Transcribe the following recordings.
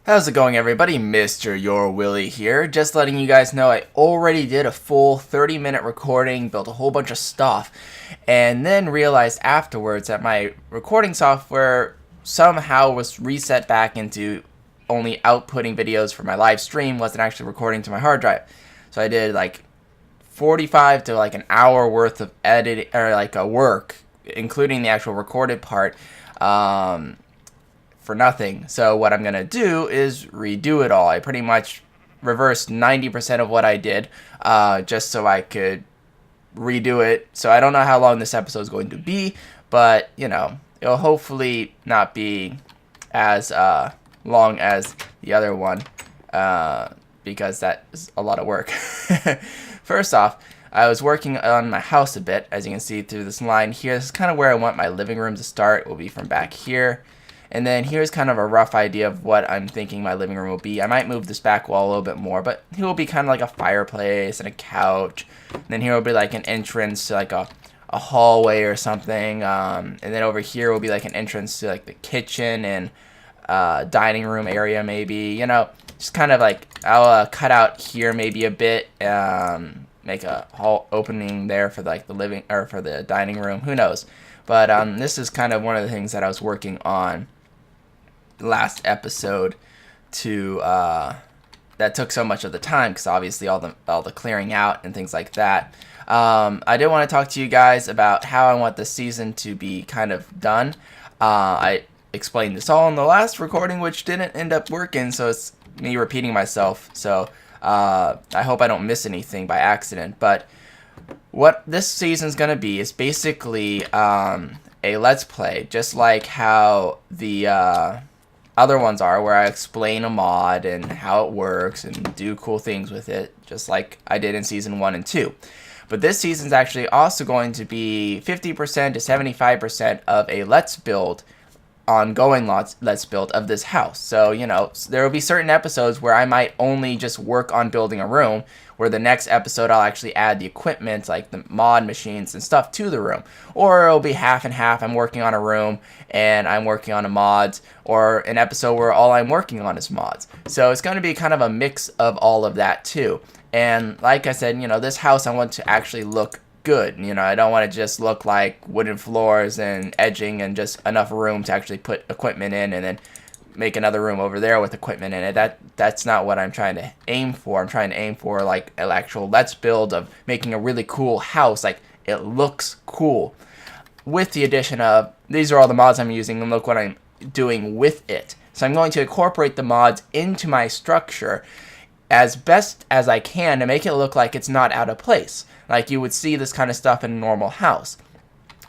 How's it going, everybody? MrYourWilly here. Just letting you guys know I already did a full 30-minute recording, built a whole bunch of stuff, and then realized afterwards that my recording software somehow was reset back into only outputting videos for my live stream, wasn't actually recording to my hard drive. So I did like 45 to like an hour worth of edit or like a work, including the actual recorded part. For nothing. So what I'm gonna do is redo it all. I pretty much reversed 90% of what I did, just so I could redo it. So I don't know how long this episode is going to be, but you know, it'll hopefully not be as long as the other one, because that is a lot of work. First off, I was working on my house a bit, as you can see through this line here. This is kind of where I want my living room to start. It will be from back here. And then here's kind of a rough idea of what I'm thinking my living room will be. I might move this back wall a little bit more, but it will be kind of like a fireplace and a couch. And then here will be like an entrance to like a hallway or something. And then over here will be like an entrance to like the kitchen and dining room area maybe. You know, just kind of like I'll cut out here maybe a bit. Make a hall opening there for like the living or for the dining room. Who knows? But this is kind of one of the things that I was working on last episode to that took so much of the time, because obviously all the clearing out and things like that. I did want to talk to you guys about how I want the season to be kind of done. I explained this all in the last recording, which didn't end up working, so it's me repeating myself. So I hope I don't miss anything by accident. But what this season's gonna be is basically a let's play, just like how the other ones are, where I explain a mod and how it works and do cool things with it, just like I did in season 1 and 2. But this season's actually also going to be 50% to 75% of a let's build, ongoing let's build of this house. So, you know, there will be certain episodes where I might only just work on building a room, where the next episode I'll actually add the equipment, like the mod machines and stuff, to the room. Or it'll be half and half. I'm working on a room and I'm working on a mods, or an episode where all I'm working on is mods. So it's going to be kind of a mix of all of that too. And like I said, you know, this house I want to actually look good. You know, I don't want to just look like wooden floors and edging and just enough room to actually put equipment in and then make another room over there with equipment in it. That's not what I'm trying to aim for. I'm trying to aim for like an actual let's build of making a really cool house. Like, it looks cool, with the addition of these are all the mods I'm using, and look what I'm doing with it. So I'm going to incorporate the mods into my structure as best as I can to make it look like it's not out of place, like you would see this kind of stuff in a normal house.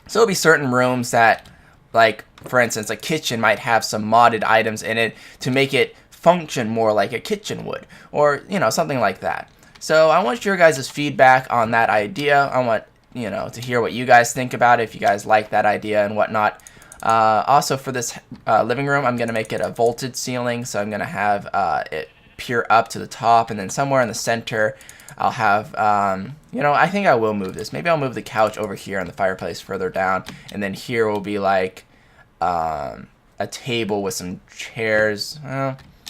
So there'll be certain rooms that, like, for instance, a kitchen might have some modded items in it to make it function more like a kitchen would, or, you know, something like that. So I want your guys' feedback on that idea. I want, you know, to hear what you guys think about it, if you guys like that idea and whatnot. Also, for this living room, I'm going to make it a vaulted ceiling, so I'm going to have it peer up to the top, and then somewhere in the center I'll have, you know, I think I will move this. Maybe I'll move the couch over here and the fireplace further down, and then here will be like a table with some chairs.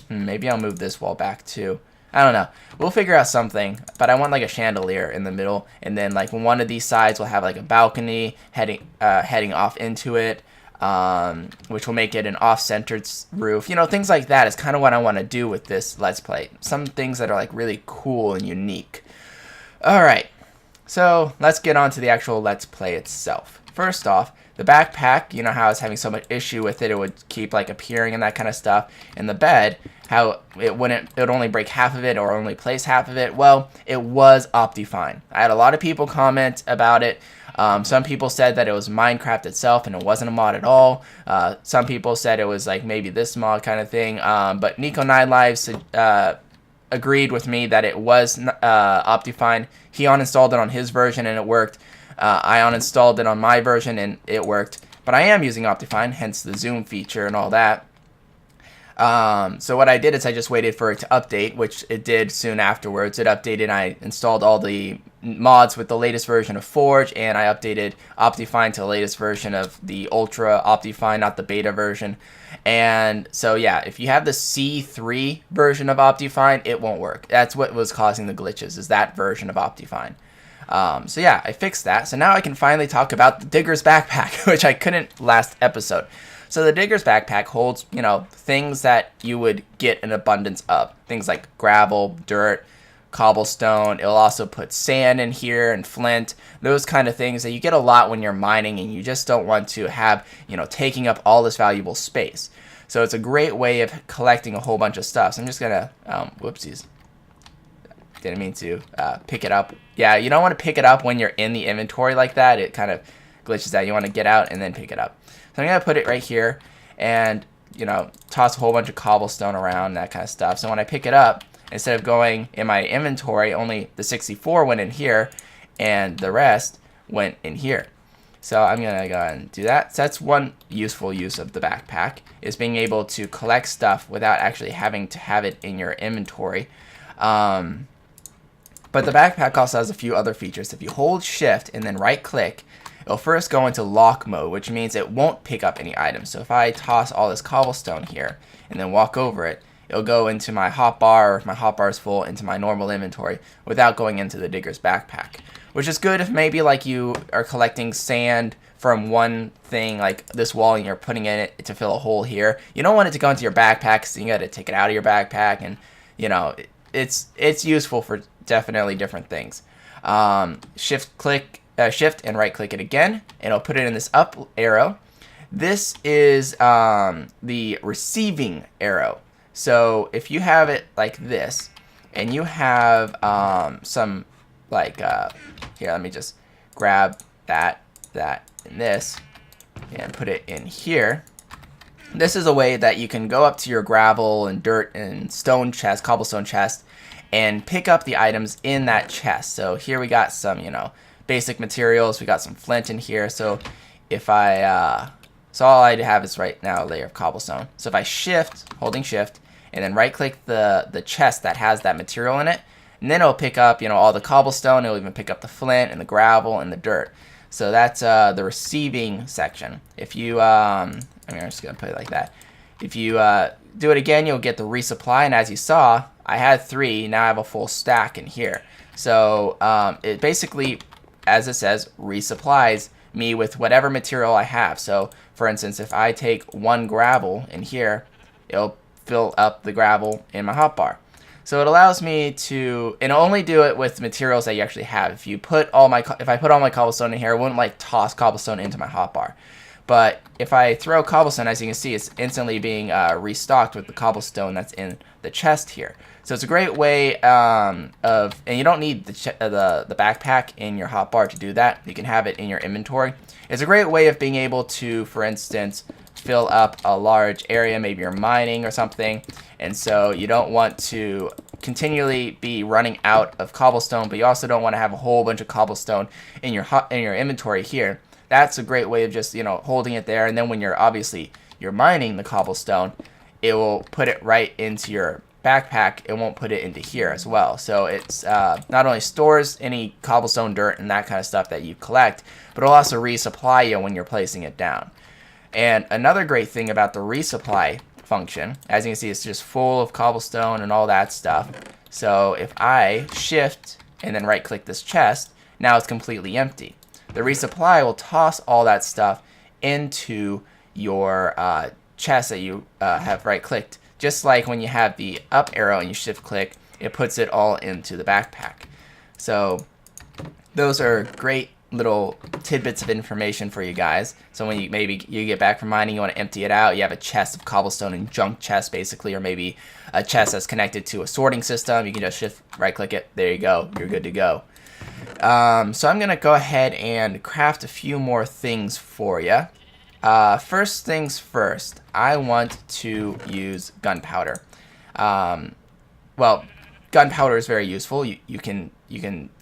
Maybe I'll move this wall back too. I don't know. We'll figure out something, but I want like a chandelier in the middle, and then like one of these sides will have like a balcony heading off into it, which will make it an off-centered roof. You know, things like that is kind of what I want to do with this let's play. Some things that are like really cool and unique. Alright, so let's get on to the actual let's play itself. First off, the backpack, you know how I was having so much issue with it, it would keep like appearing and that kind of stuff. And the bed, how it would only break half of it or only place half of it. Well, it was OptiFine. I had a lot of people comment about it. Some people said that it was Minecraft itself and it wasn't a mod at all. Some people said it was like maybe this mod kind of thing. But Nico9Lives agreed with me that it was OptiFine. He uninstalled it on his version and it worked. I uninstalled it on my version and it worked. But I am using OptiFine, hence the zoom feature and all that. So what I did is I just waited for it to update, which it did soon afterwards. It updated, I installed all the mods with the latest version of Forge, and I updated OptiFine to the latest version of the Ultra OptiFine, not the beta version. And so yeah, if you have the C3 version of OptiFine, it won't work. That's what was causing the glitches, is that version of OptiFine. So yeah, I fixed that. So now I can finally talk about the Digger's Backpack, which I couldn't last episode. So the Digger's Backpack holds, you know, things that you would get an abundance of. Things like gravel, dirt, cobblestone. It'll also put sand in here and flint, those kind of things that you get a lot when you're mining and you just don't want to have, you know, taking up all this valuable space. So it's a great way of collecting a whole bunch of stuff. So I'm just gonna, whoopsies, didn't mean to pick it up. Yeah, you don't want to pick it up when you're in the inventory like that. It kind of glitches out. You want to get out and then pick it up. So I'm gonna put it right here and, you know, toss a whole bunch of cobblestone around, that kind of stuff. So when I pick it up, instead of going in my inventory, only the 64 went in here, and the rest went in here. So I'm going to go ahead and do that. So that's one useful use of the backpack, is being able to collect stuff without actually having to have it in your inventory. But the backpack also has a few other features. If you hold shift and then right click, it'll first go into lock mode, which means it won't pick up any items. So if I toss all this cobblestone here and then walk over it, it'll go into my hotbar, or if my hotbar is full, into my normal inventory without going into the Digger's Backpack. Which is good if maybe like you are collecting sand from one thing, like this wall, and you're putting in it to fill a hole here. You don't want it to go into your backpack, so you got to take it out of your backpack, and you know, it's useful for definitely different things. Shift and right click it again, and it'll put it in this up arrow. This is the receiving arrow. So if you have it like this, and you have some, like, here, let me just grab that, and this, and put it in here. This is a way that you can go up to your gravel and dirt and stone chest, cobblestone chest, and pick up the items in that chest. So here we got some, you know, basic materials. We got some flint in here. So if I, so all I have is right now a layer of cobblestone. So if I shift, holding shift, and then right click the chest that has that material in it, and then it'll pick up, you know, all the cobblestone. It'll even pick up the flint and the gravel and the dirt. So that's the receiving section. If you, I'm just gonna put it like that. If you do it again, you'll get the resupply, and as you saw, I had 3, now I have a full stack in here. So it basically, as it says, resupplies me with whatever material I have. So for instance, if I take 1 gravel in here, it'll fill up the gravel in my hotbar. So it allows me to, and I'll only do it with materials that you actually have. If I put all my cobblestone in here, it wouldn't like toss cobblestone into my hotbar. But if I throw cobblestone, as you can see, it's instantly being restocked with the cobblestone that's in the chest here. So it's a great way and you don't need the backpack in your hotbar to do that. You can have it in your inventory. It's a great way of being able to, for instance, fill up a large area. Maybe you're mining or something, and so you don't want to continually be running out of cobblestone, but you also don't want to have a whole bunch of cobblestone in your inventory here. That's a great way of just, you know, holding it there, and then when you're mining the cobblestone, it will put it right into your backpack. It won't put it into here as well. So it's not only stores any cobblestone, dirt, and that kind of stuff that you collect, but it'll also resupply you when you're placing it down. And another great thing about the resupply function, as you can see, it's just full of cobblestone and all that stuff. So if I shift and then right click this chest, now it's completely empty. The resupply will toss all that stuff into your chest that you have right clicked. Just like when you have the up arrow and you shift click, it puts it all into the backpack. So those are great little tidbits of information for you guys. So when you get back from mining, you want to empty it out, you have a chest of cobblestone and junk chest basically, or maybe a chest that's connected to a sorting system, you can just shift right click it, there you go, you're good to go. So I'm gonna go ahead and craft a few more things for you. First things first, I want to use gunpowder. Well, gunpowder is very useful. You can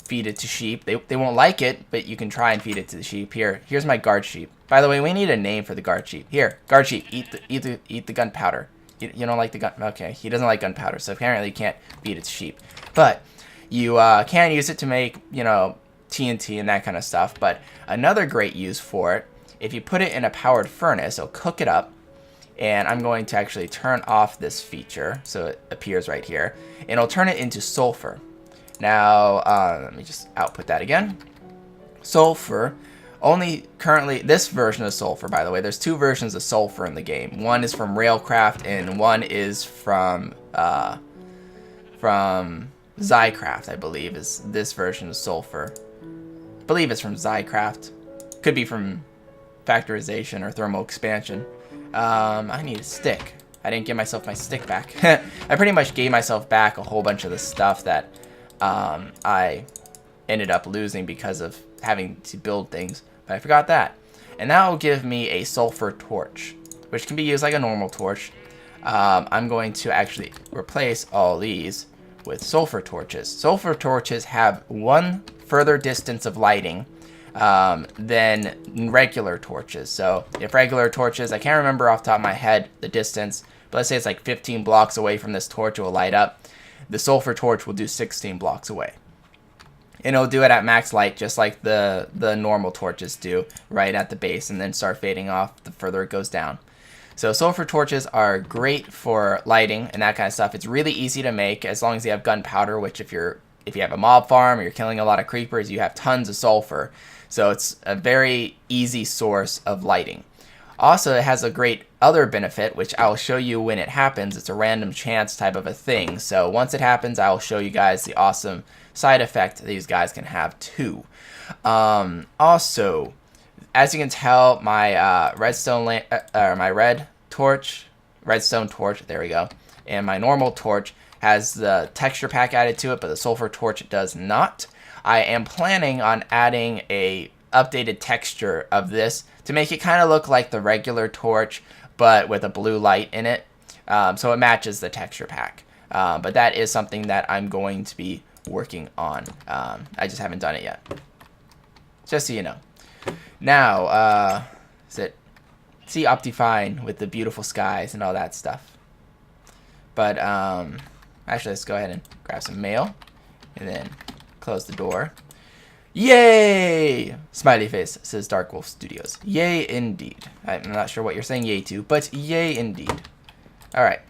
feed it to sheep. They won't like it, but you can try and feed it to the sheep. Here's my guard sheep. By the way, we need a name for the guard sheep. Here, guard sheep, eat the gunpowder. You don't like the gun? Okay, he doesn't like gunpowder, so apparently you can't feed it to sheep. But You can use it to make, you know, TNT and that kind of stuff, but another great use for it, if you put it in a powered furnace, it'll cook it up. And I'm going to actually turn off this feature so it appears right here, and it'll turn it into sulfur. Now, let me just output that again. Sulfur, only currently, this version of sulfur, by the way, there's two versions of sulfur in the game. One is from Railcraft, and one is from XyCraft, I believe, is this version of sulfur. I believe it's from XyCraft. Could be from Factorization or Thermal Expansion. I need a stick. I didn't give myself my stick back. I pretty much gave myself back a whole bunch of the stuff that I ended up losing because of having to build things, but I forgot that. And that will give me a sulfur torch, which can be used like a normal torch. I'm going to actually replace all these with sulfur torches. Sulfur torches have one further distance of lighting than regular torches. So if regular torches, I can't remember off the top of my head the distance, but let's say it's like 15 blocks away from this torch, it will light up. The sulfur torch will do 16 blocks away. And it'll do it at max light, just like the normal torches do, right at the base, and then start fading off the further it goes down. So sulfur torches are great for lighting and that kind of stuff. It's really easy to make as long as you have gunpowder, which if you have a mob farm or you're killing a lot of creepers, you have tons of sulfur. So it's a very easy source of lighting. Also, it has a great other benefit, which I'll show you when it happens. It's a random chance type of a thing. So once it happens, I'll show you guys the awesome side effect these guys can have too. Also, as you can tell, my redstone torch, there we go, and my normal torch has the texture pack added to it, but the sulfur torch does not. I am planning on adding a updated texture of this to make it kind of look like the regular torch, but with a blue light in it, so it matches the texture pack. But that is something that I'm going to be working on. I just haven't done it yet, just so you know. Now, see OptiFine with the beautiful skies and all that stuff. But actually, let's go ahead and grab some mail, and then close the door. Yay! Smiley face, says Dark Wolf Studios. Yay indeed. I'm not sure what you're saying yay to, but yay indeed. Alright.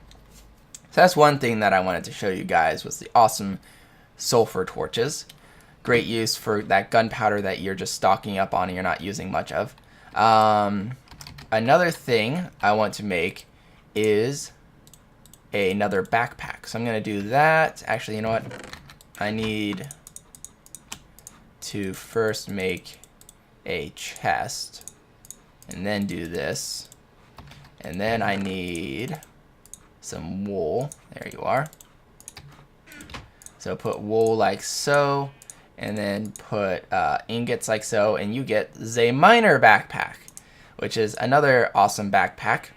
So that's one thing that I wanted to show you guys was the awesome sulfur torches. Great use for that gunpowder that you're just stocking up on and you're not using much of. Another thing I want to make is another backpack. So I'm going to do that. Actually, you know what? I need to first make a chest and then do this. And then I need some wool. There you are. So put wool like so, and then put ingots like so, and you get the miner backpack, which is another awesome backpack.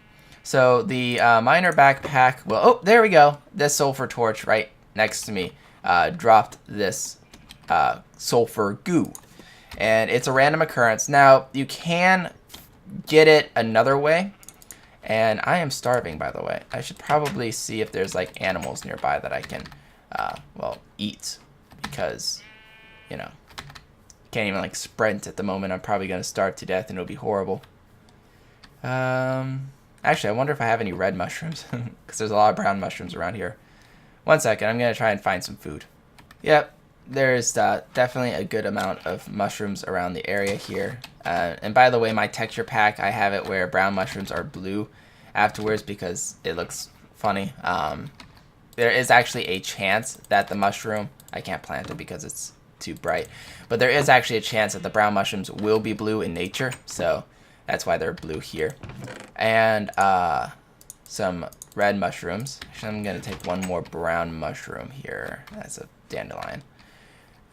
So the miner backpack, well, oh, there we go. This sulfur torch right next to me dropped this sulfur goo, and it's a random occurrence. Now you can get it another way, and I am starving, by the way. I should probably see if there's like animals nearby that I can well, eat, because you know, can't even like sprint at the moment. I'm probably gonna starve to death and it'll be horrible. Actually, I wonder if I have any red mushrooms, because there's a lot of brown mushrooms around here. One second, I'm gonna try and find some food. Yep, there's definitely a good amount of mushrooms around the area here. And by the way, my texture pack, I have it where brown mushrooms are blue afterwards because it looks funny. There is actually a chance that the mushroom, I can't plant it because it's too bright, but there is actually a chance that the brown mushrooms will be blue in nature, so that's why they're blue here. And some red mushrooms. Actually, I'm going to take one more brown mushroom here. That's a dandelion.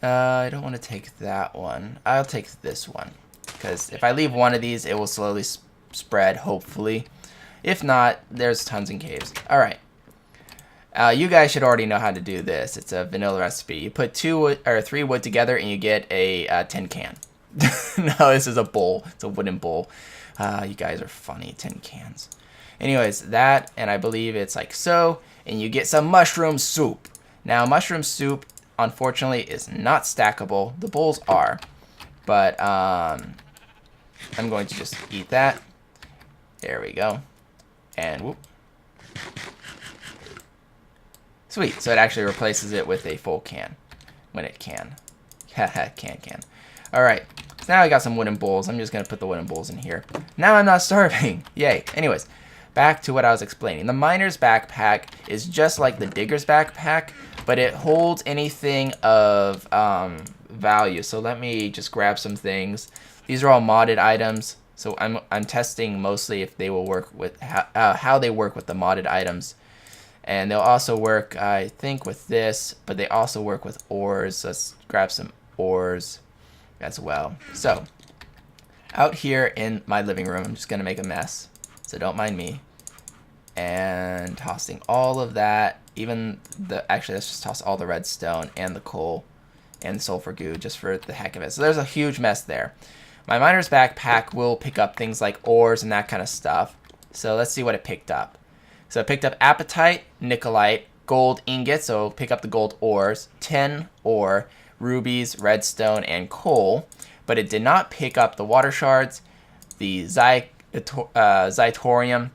I don't want to take that one. I'll take this one, because if I leave one of these, it will slowly spread, hopefully. If not, there's tons in caves. Alright. You guys should already know how to do this. It's a vanilla recipe. You put 3 wood together and you get a tin can. No, this is a bowl. It's a wooden bowl. You guys are funny. Tin cans. Anyways, that, and I believe it's like so, and you get some mushroom soup. Now, mushroom soup unfortunately, is not stackable. The bowls are, but I'm going to just eat that. There we go. And whoop. Sweet. So it actually replaces it with a full can when it can. Haha, can. Alright. So now I got some wooden bowls. I'm just going to put the wooden bowls in here. Now I'm not starving. Yay. Anyways, back to what I was explaining. The miner's backpack is just like the digger's backpack, but it holds anything of value. So let me just grab some things. These are all modded items. So I'm testing mostly if they will work with how they work with the modded items. And they'll also work, I think, with this, but they also work with ores. Let's grab some ores as well. So, out here in my living room, I'm just going to make a mess, so don't mind me. And tossing all of that, actually, let's just toss all the redstone and the coal and sulfur goo just for the heck of it. So there's a huge mess there. My miner's backpack will pick up things like ores and that kind of stuff. So let's see what it picked up. So it picked up apatite, nickelite, gold ingots, so pick up the gold ores, tin ore, rubies, redstone, and coal. But it did not pick up the water shards, the Zytorium,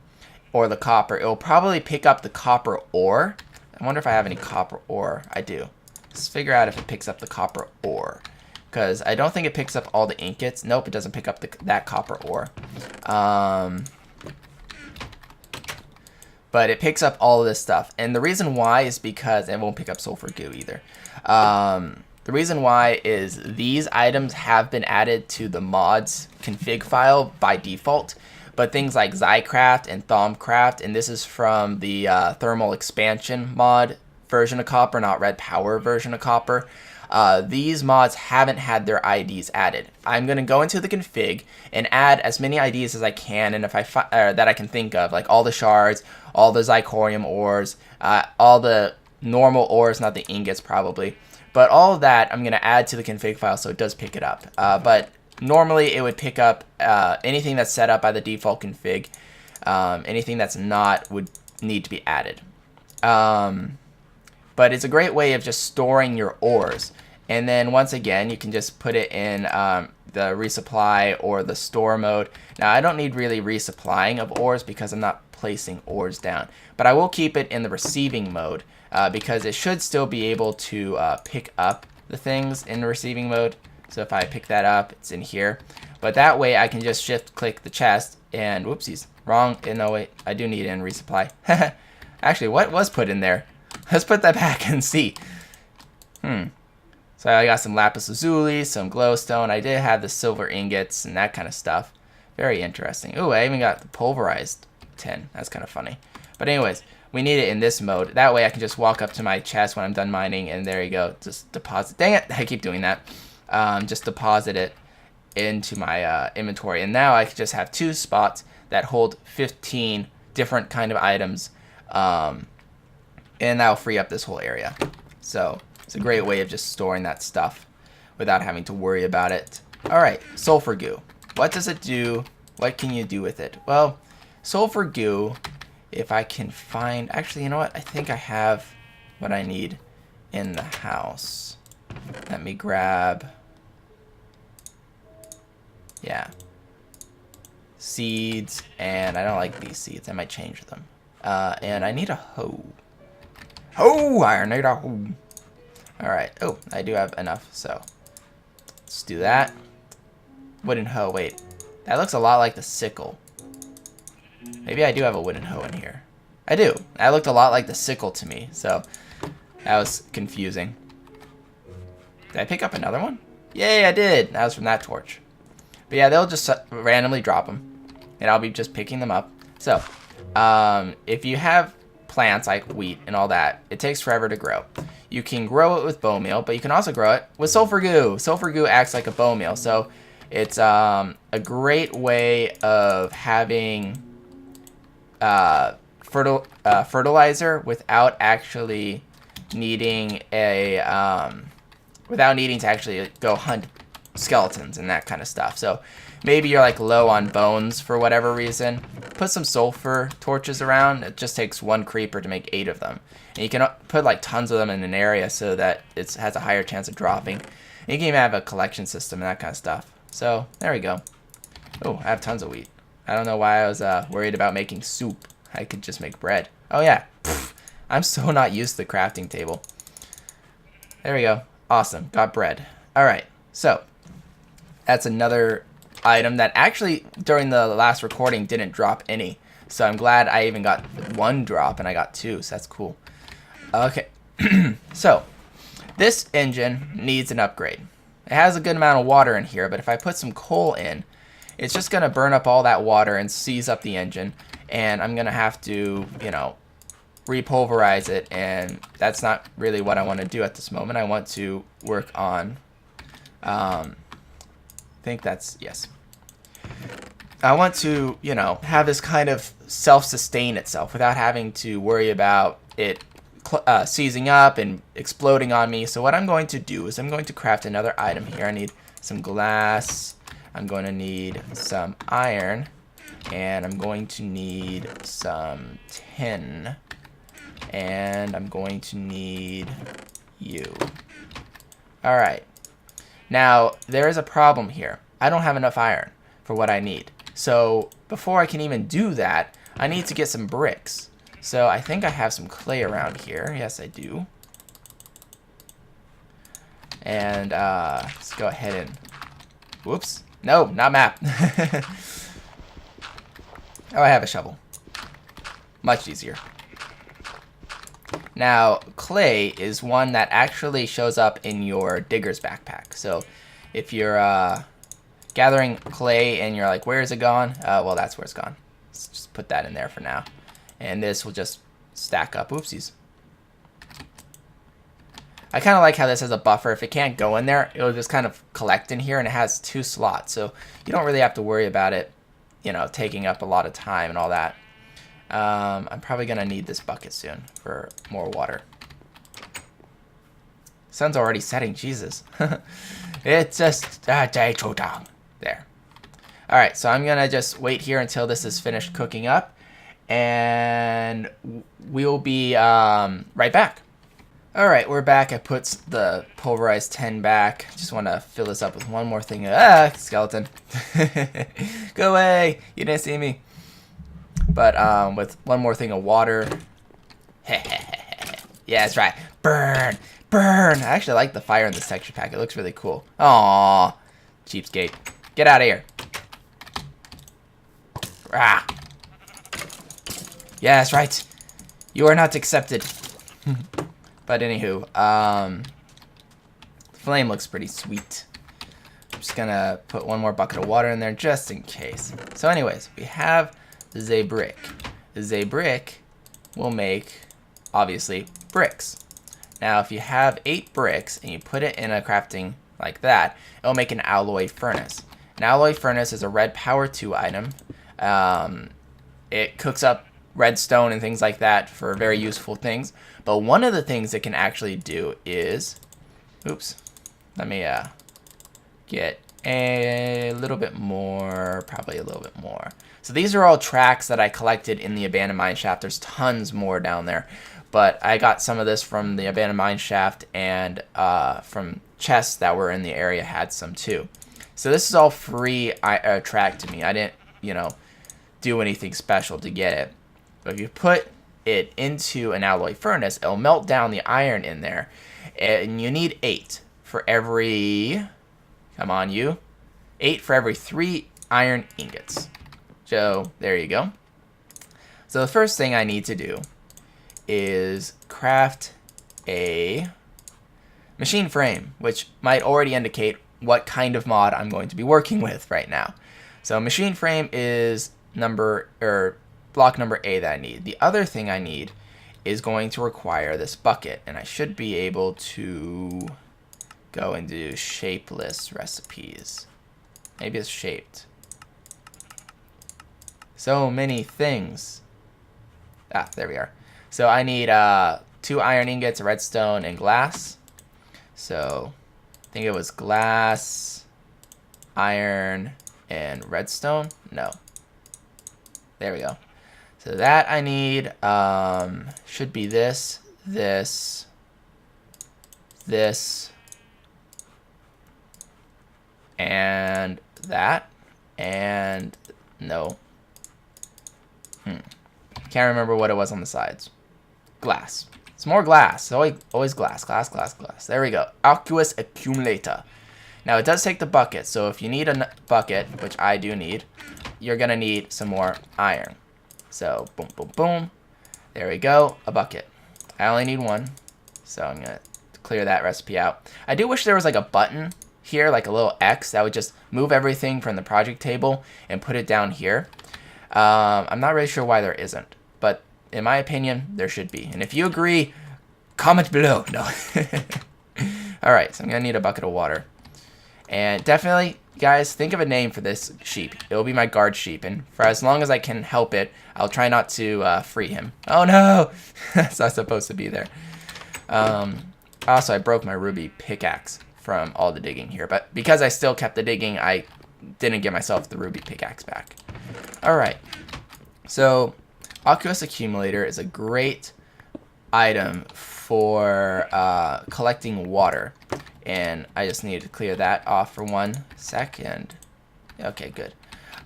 or the copper. It will probably pick up the copper ore. I wonder if I have any copper ore. I do. Let's figure out if it picks up the copper ore. Because I don't think it picks up all the ingots. Nope, it doesn't pick up that copper ore. But it picks up all of this stuff. And the reason why is because it won't pick up sulfur goo either. The reason why is these items have been added to the mods config file by default. But things like XyCraft and Thaumcraft, and this is from the thermal expansion mod version of Copper, not RedPower version of Copper. These mods haven't had their IDs added. I'm going to go into the config and add as many IDs as I can, and if that I can think of, like all the shards, all the Zycorium ores, all the normal ores, not the ingots probably, but all of that I'm going to add to the config file so it does pick it up. But normally it would pick up anything that's set up by the default config. Anything that's not would need to be added. But it's a great way of just storing your ores. And then once again, you can just put it in the resupply or the store mode. Now, I don't need really resupplying of ores because I'm not placing ores down. But I will keep it in the receiving mode because it should still be able to pick up the things in the receiving mode. So if I pick that up, it's in here. But that way, I can just shift-click the chest and, whoopsies, wrong. No, wait, I do need it in resupply. Actually, what was put in there? Let's put that back and see. So I got some lapis lazuli, some glowstone. I did have the silver ingots and that kind of stuff. Very interesting. Ooh, I even got the pulverized tin. That's kind of funny. But anyways, we need it in this mode. That way I can just walk up to my chest when I'm done mining, and there you go. Just deposit. Dang it, I keep doing that. Just deposit it into my inventory. And now I can just have 2 spots that hold 15 different kind of items. And that'll free up this whole area. So it's a great way of just storing that stuff without having to worry about it. Alright, sulfur goo. What does it do? What can you do with it? Well, sulfur goo, if I can find... Actually, you know what? I think I have what I need in the house. Let me grab... Yeah. Seeds, and I don't like these seeds. I might change them. And I need a hoe. I need a hoe. Alright. Oh, I do have enough, so let's do that. Wooden hoe. Wait. That looks a lot like the sickle. Maybe I do have a wooden hoe in here. I do. That looked a lot like the sickle to me, so that was confusing. Did I pick up another one? Yay, I did. That was from that torch. But yeah, they'll just randomly drop them, and I'll be just picking them up. So, if you have plants like wheat and all that, it takes forever to grow. You can grow it with bone meal, but you can also grow it with sulfur goo. Sulfur goo acts like a bone meal, so it's a great way of having fertilizer without actually needing to actually go hunt skeletons and that kind of stuff. So maybe you're like low on bones for whatever reason, put some sulfur torches around. It just takes 1 creeper to make 8 of them. And you can put like tons of them in an area so that it has a higher chance of dropping. And you can even have a collection system and that kind of stuff. So there we go. Oh, I have tons of wheat. I don't know why I was worried about making soup. I could just make bread. Oh yeah, pfft, I'm so not used to the crafting table. There we go. Awesome, got bread. All right, so that's another item that actually during the last recording didn't drop any. So I'm glad I even got 1 drop and I got 2, so that's cool. Okay, so this engine needs an upgrade. It has a good amount of water in here, but if I put some coal in, it's just going to burn up all that water and seize up the engine. And I'm going to have to, you know, repulverize it. And that's not really what I want to do at this moment. I want to work on, I think that's, yes. I want to, you know, have this kind of self-sustain itself without having to worry about it seizing up and exploding on me. So what I'm going to do is I'm going to craft another item here. I need some glass. I'm going to need some iron. And I'm going to need some tin. And I'm going to need you. Alright. Now, there is a problem here. I don't have enough iron for what I need. So, before I can even do that, I need to get some bricks. So, I think I have some clay around here. Yes, I do. And, let's go ahead and... Whoops. No, not map. Oh, I have a shovel. Much easier. Now, clay is one that actually shows up in your digger's backpack. So, if you're gathering clay and you're like, where is it gone? Well, that's where it's gone. Let's just put that in there for now. And this will just stack up. Oopsies. I kind of like how this has a buffer. If it can't go in there, it'll just kind of collect in here, and it has 2 slots. So you don't really have to worry about it, you know, taking up a lot of time and all that. I'm probably going to need this bucket soon for more water. Sun's already setting. Jesus. It's just a day too long. There. Alright, so I'm going to just wait here until this is finished cooking up. And we'll be right back. Alright, we're back. I put the pulverized tin back. Just want to fill this up with one more thing. Skeleton. Go away. You didn't see me. But with one more thing of water. Yeah, that's right. Burn. Burn. I actually like the fire in this texture pack. It looks really cool. Aww. Cheapskate. Get out of here. Rah. Yeah, that's right. You are not accepted. But anywho, flame looks pretty sweet. I'm just gonna put one more bucket of water in there just in case. So anyways, we have the brick. The brick will make, obviously, bricks. Now, if you have 8 bricks and you put it in a crafting like that, it'll make an alloy furnace. An alloy furnace is a RedPower 2 item. It cooks up redstone and things like that for very useful things. But one of the things it can actually do is, oops, let me get a little bit more, probably a little bit more. So these are all tracks that I collected in the abandoned mine shaft. There's tons more down there, but I got some of this from the abandoned mine shaft, and from chests that were in the area had some too. So this is all free track to me. I didn't, you know, do anything special to get it. But if you put it into an alloy furnace, it'll melt down the iron in there, and you need 8 for every, come on you, 8 for every 3 iron ingots. So there you go. So the first thing I need to do is craft a machine frame, which might already indicate what kind of mod I'm going to be working with right now. So machine frame is block number A that I need. The other thing I need is going to require this bucket, and I should be able to go and do shapeless recipes. Maybe it's shaped. So many things. Ah, there we are. So I need 2 iron ingots, redstone, and glass. So I think it was glass, iron, and redstone. No. There we go. So that I need should be this, this, and that, and no. Can't remember what it was on the sides. Glass. It's more glass. Always glass. Glass. There we go. Aqueous accumulator. Now it does take the bucket, so if you need a bucket, which I do need, you're gonna need some more iron. So boom, boom, boom. There we go. A bucket. I only need one, so I'm gonna clear that recipe out. I do wish there was like a button here, like a little X that would just move everything from the project table and put it down here. I'm not really sure why there isn't, but in my opinion, there should be. And if you agree, comment below. No. All right, so I'm gonna need a bucket of water. And definitely, guys, think of a name for this sheep. It will be my guard sheep, and for as long as I can help it, I'll try not to free him. Oh no, that's not supposed to be there. Also, I broke my ruby pickaxe from all the digging here, but because I still kept the digging, I didn't get myself the ruby pickaxe back. All right, so Aqueous Accumulator is a great item for collecting water. And I just need to clear that off for 1 second. Okay, good.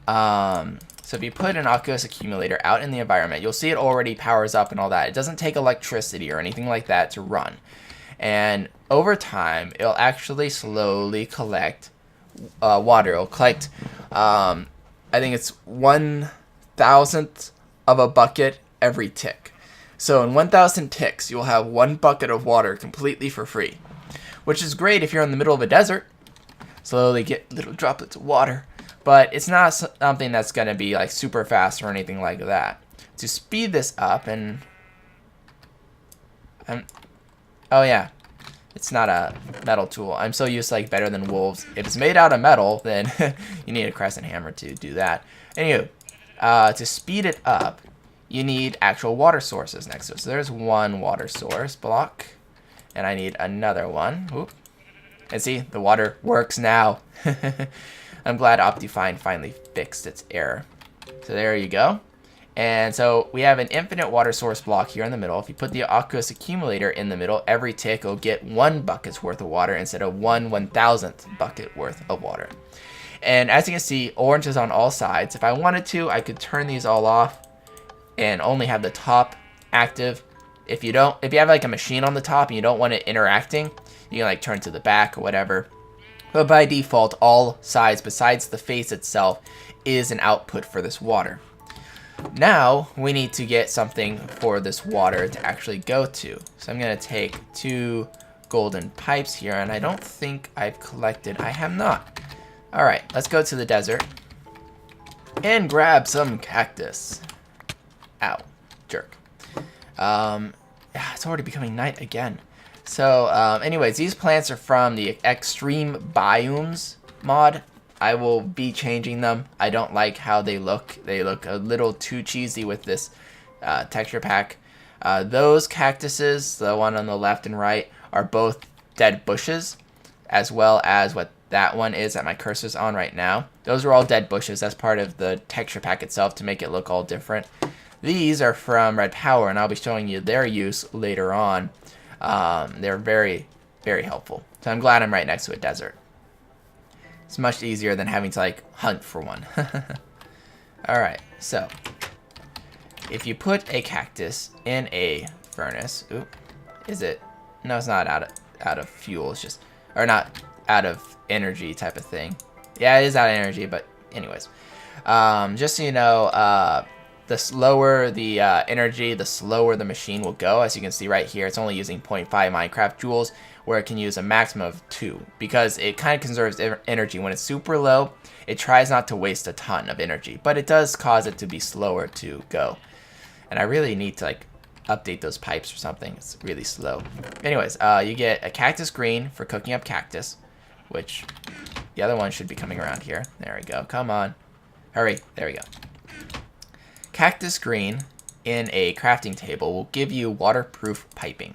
So if you put an aqueous accumulator out in the environment, you'll see it already powers up and all that. It doesn't take electricity or anything like that to run. And over time, it'll actually slowly collect water. It'll collect, I think it's 1,000th of a bucket every tick. So in 1,000 ticks, you'll have 1 bucket of water completely for free. Which is great if you're in the middle of a desert. Slowly get little droplets of water. But it's not something that's going to be like super fast or anything like that. To speed this up and... oh yeah, it's not a metal tool. I'm so used to like better than wolves. If it's made out of metal, then you need a crescent hammer to do that. Anyway, to speed it up, you need actual water sources next to it. So there's 1 water source block. And I need another one. Oop. And see, the water works now. I'm glad OptiFine finally fixed its error. So there you go. And so we have an infinite water source block here in the middle. If you put the aqueous accumulator in the middle, every tick will get 1 bucket's worth of water instead of 1/1000th bucket worth of water. And as you can see, orange is on all sides. If I wanted to, I could turn these all off and only have the top active. If you have like a machine on the top and you don't want it interacting, you can like turn to the back or whatever. But by default, all sides besides the face itself is an output for this water. Now we need to get something for this water to actually go to. So I'm gonna take 2 golden pipes here, and I don't think I've collected. I have not. All right, let's go to the desert and grab some cactus. Ow, jerk. It's already becoming night again. So, anyways, these plants are from the Extreme Biomes mod. I will be changing them. I don't like how they look. They look a little too cheesy with this texture pack. Those cactuses, the one on the left and right, are both dead bushes, as well as what that one is that my cursor's on right now. Those are all dead bushes. That's part of the texture pack itself to make it look all different. These are from RedPower, and I'll be showing you their use later on. They're very, very helpful. So I'm glad I'm right next to a desert. It's much easier than having to like hunt for one. Alright, so if you put a cactus in a furnace, is it? No, it's not out of fuel. It's just, or not out of energy type of thing. Yeah, it is out of energy, but anyways, just so you know, the slower the energy, the slower the machine will go. As you can see right here, it's only using 0.5 Minecraft joules, where it can use a maximum of 2, because it kind of conserves energy. When it's super low, it tries not to waste a ton of energy, but it does cause it to be slower to go. And I really need to like update those pipes or something. It's really slow. Anyways, you get a cactus green for cooking up cactus, which the other one should be coming around here. There we go. Come on. Hurry. There we go. Cactus green in a crafting table will give you waterproof piping.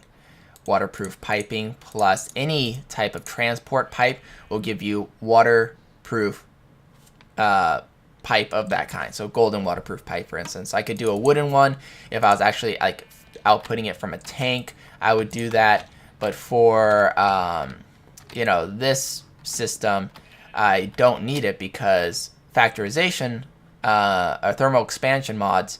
Waterproof piping plus any type of transport pipe will give you waterproof pipe of that kind. So golden waterproof pipe, for instance. I could do a wooden one if I was actually like outputting it from a tank. I would do that. But for you know, this system, I don't need it because factorization or thermal expansion mods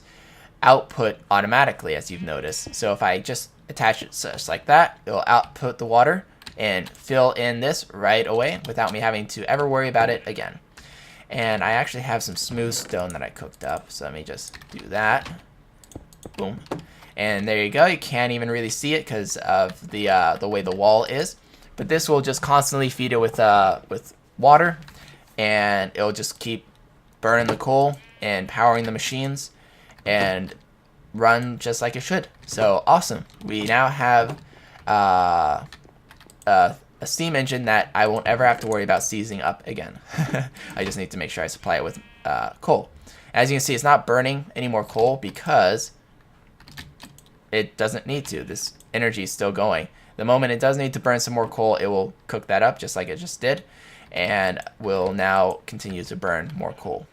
output automatically, as you've noticed. So if I just attach it just like that, it'll output the water and fill in this right away without me having to ever worry about it again. And I actually have some smooth stone that I cooked up, so let me just do that. Boom. And there you go. You can't even really see it because of the way the wall is. But this will just constantly feed it with water, and it'll just keep burning the coal and powering the machines and run just like it should. So awesome. We now have a steam engine that I won't ever have to worry about seizing up again. I just need to make sure I supply it with coal. As you can see, it's not burning any more coal because it doesn't need to. This energy is still going. The moment it does need to burn some more coal, it will cook that up just like it just did, and will now continue to burn more coal.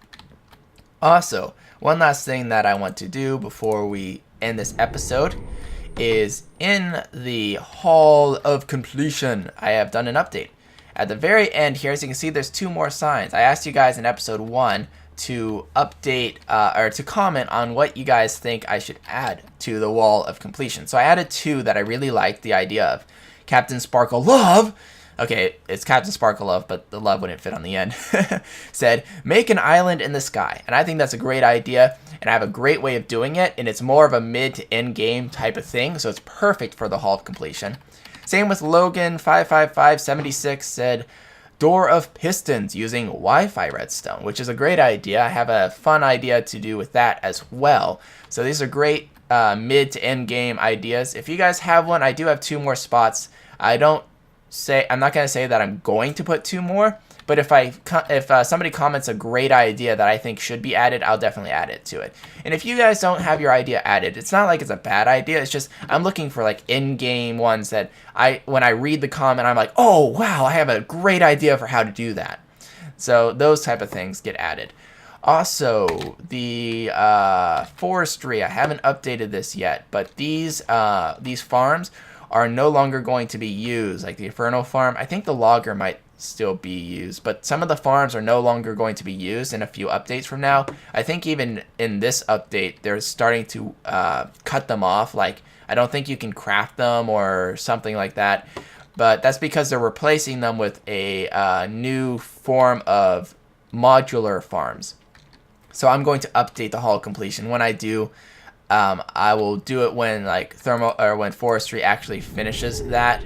Also, one last thing that I want to do before we end this episode is in the Hall of Completion, I have done an update. At the very end here, as you can see, there's 2 more signs. I asked you guys in episode 1 to update or to comment on what you guys think I should add to the Wall of Completion. So I added 2 that I really liked the idea of. Captain Sparkle Love, okay, it's Captain Sparkle Love, but the love wouldn't fit on the end, said, make an island in the sky. And I think that's a great idea, and I have a great way of doing it, and it's more of a mid to end game type of thing, so it's perfect for the Hall of Completion. Same with Logan55576 said, door of pistons using Wi-Fi redstone, which is a great idea. I have a fun idea to do with that as well. So these are great mid to end game ideas. If you guys have one, I do have 2 more spots. I'm not going to say that I'm going to put 2 more, but if somebody comments a great idea that I think should be added, I'll definitely add it to it. And if you guys don't have your idea added, it's not like it's a bad idea. It's just I'm looking for like in-game ones that when I read the comment, I'm like, oh wow, I have a great idea for how to do that. So those type of things get added. Also, the forestry, I haven't updated this yet, but these farms are no longer going to be used. Like the Inferno farm, I think the logger might still be used, but some of the farms are no longer going to be used in a few updates from now. I think even in this update, they're starting to cut them off. Like, I don't think you can craft them or something like that, but that's because they're replacing them with a new form of modular farms. So I'm going to update the Hall of Completion. When I do, I will do it when when forestry actually finishes that,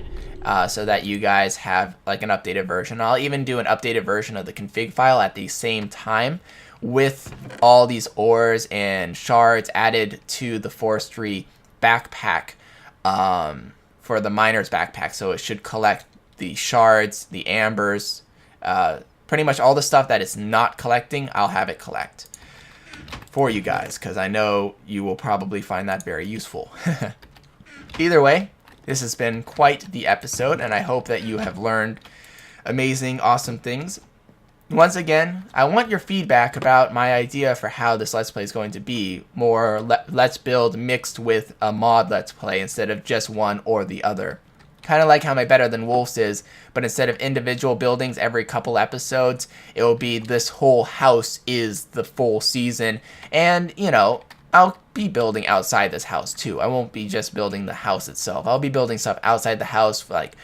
so that you guys have like an updated version. I'll even do an updated version of the config file at the same time with all these ores and shards added to the forestry backpack for the miner's backpack. So it should collect the shards, the ambers, pretty much all the stuff that it's not collecting, I'll have it collect for you guys, because I know you will probably find that very useful. Either way, this has been quite the episode, and I hope that you have learned amazing, awesome things. Once again, I want your feedback about my idea for how this Let's Play is going to be. More Let's Build mixed with a mod Let's Play instead of just one or the other. Kind of like how my Better Than Wolves is, but instead of individual buildings every couple episodes, it will be this whole house is the full season. And, you know, I'll be building outside this house too. I won't be just building the house itself. I'll be building stuff outside the house, like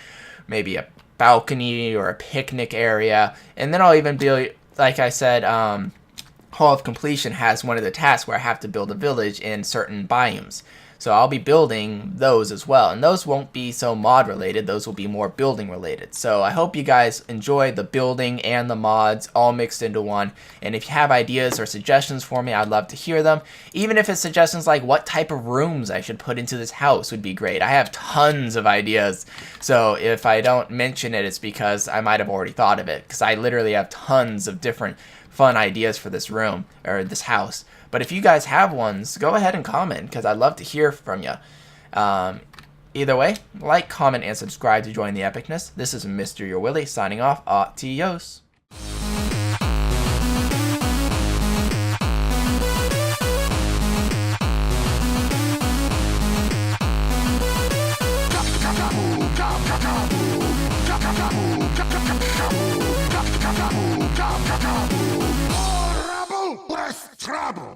maybe a balcony or a picnic area. And then I'll even be, like I said, Hall of Completion has one of the tasks where I have to build a village in certain biomes. So I'll be building those as well, and those won't be so mod related, those will be more building related. So I hope you guys enjoy the building and the mods all mixed into one, and if you have ideas or suggestions for me, I'd love to hear them. Even if it's suggestions like what type of rooms I should put into this house would be great. I have tons of ideas, so if I don't mention it, it's because I might have already thought of it, because I literally have tons of different fun ideas for this room, or this house. But if you guys have ones, go ahead and comment, because I'd love to hear from you. Either way, like, comment, and subscribe to join the epicness. This is MrYourWilly signing off. Adios. trouble.